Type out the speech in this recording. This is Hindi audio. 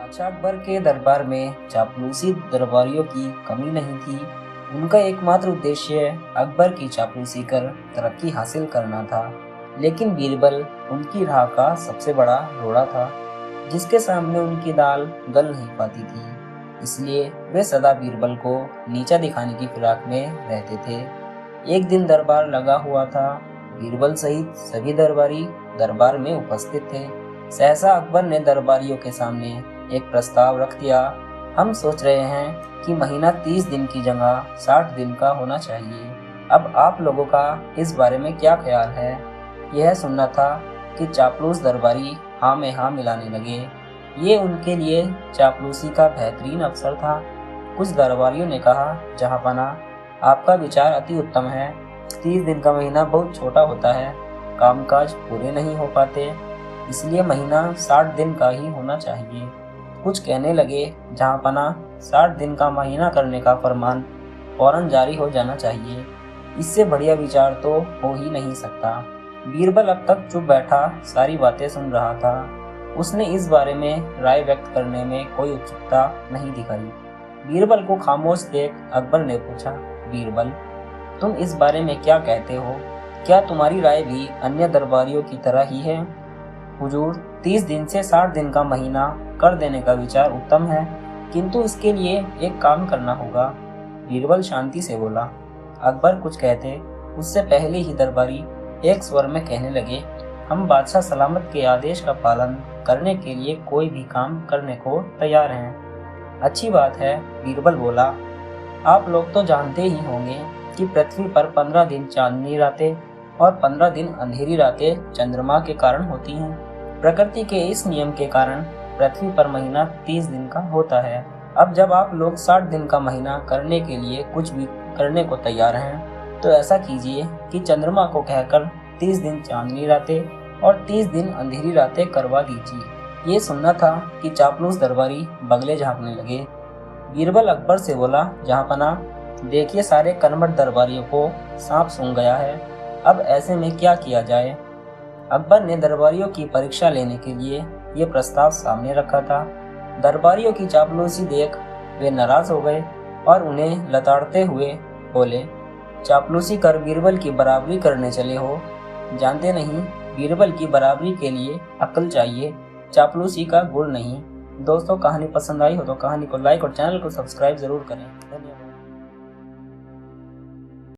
बादशाह अकबर के दरबार में चापलूसी दरबारियों की कमी नहीं थी। उनका एकमात्र उद्देश्य अकबर की चापलूसी कर तरक्की हासिल करना था। लेकिन बीरबल उनकी राह का सबसे बड़ा रोड़ा था, जिसके सामने उनकी दाल गल नहीं पाती थी। इसलिए वे सदा बीरबल को नीचा दिखाने की फिराक में रहते थे। एक दिन दरबार लगा हुआ था। बीरबल सहित सभी दरबारी दरबार में उपस्थित थे। सहसा अकबर ने दरबारियों के सामने एक प्रस्ताव रख दिया। हम सोच रहे हैं कि महीना 30 दिन की जगह 60 दिन का होना चाहिए। अब आप लोगों का इस बारे में क्या ख्याल है? यह सुनना था कि चापलूस दरबारी हाँ में हाँ मिलाने लगे। ये उनके लिए चापलूसी का बेहतरीन अवसर था। कुछ दरबारियों ने कहा, जहाँपना, आपका विचार अति उत्तम है। 30 दिन का महीना बहुत छोटा होता है, कामकाज पूरे नहीं हो पाते, इसलिए महीना 60 दिन का ही होना चाहिए। कुछ कहने लगे, जहाँपना, 60 दिन का महीना करने का फरमान फौरन जारी हो जाना चाहिए। इससे बढ़िया विचार तो हो ही नहीं सकता। बीरबल अब तक चुप बैठा सारी बातें सुन रहा था। उसने इस बारे में राय व्यक्त करने में कोई उत्सुकता नहीं दिखाई। बीरबल को खामोश देख अकबर ने पूछा, बीरबल, तुम इस बारे में क्या कहते हो? क्या तुम्हारी राय भी अन्य दरबारियों की तरह ही है? हुजूर, 30 दिन से 60 दिन का महीना कर देने का विचार उत्तम है, किंतु इसके लिए एक काम करना होगा। बीरबल शांति से बोला। अकबर कुछ कहते उससे पहले ही दरबारी एक स्वर में कहने लगे, हम बादशाह सलामत के आदेश का पालन करने के लिए कोई भी काम करने को तैयार हैं। अच्छी बात है, बीरबल बोला। आप लोग तो जानते ही होंगे कि पृथ्वी पर 15 दिन चांदनी रातें और 15 दिन अंधेरी रातें चंद्रमा के कारण होती हैं। प्रकृति के इस नियम के कारण पृथ्वी पर महीना 30 दिन का होता है। अब जब आप लोग 60 दिन का महीना करने के लिए कुछ भी करने को तैयार हैं, तो ऐसा कीजिए कि चंद्रमा को कहकर 30 दिन चांदनी रातें और 30 दिन अंधेरी रातें करवा दीजिए। ये सुनना था कि चापलूस दरबारी बगले झाँकने लगे। बीरबल अकबर से बोला, जहाँपना, देखिए सारे कनमट दरबारियों को सांप सूंघ गया है। अब ऐसे में क्या किया जाए? अकबर ने दरबारियों की परीक्षा लेने के लिए ये प्रस्ताव सामने रखा था। दरबारियों की चापलूसी देख वे नाराज हो गए और उन्हें लताड़ते हुए बोले, चापलूसी कर बीरबल की बराबरी करने चले हो। जानते नहीं, बीरबल की बराबरी के लिए अक्ल चाहिए, चापलूसी का गुण नहीं। दोस्तों, कहानी पसंद आई हो तो कहानी को लाइक और चैनल को सब्सक्राइब जरूर करें। धन्यवाद।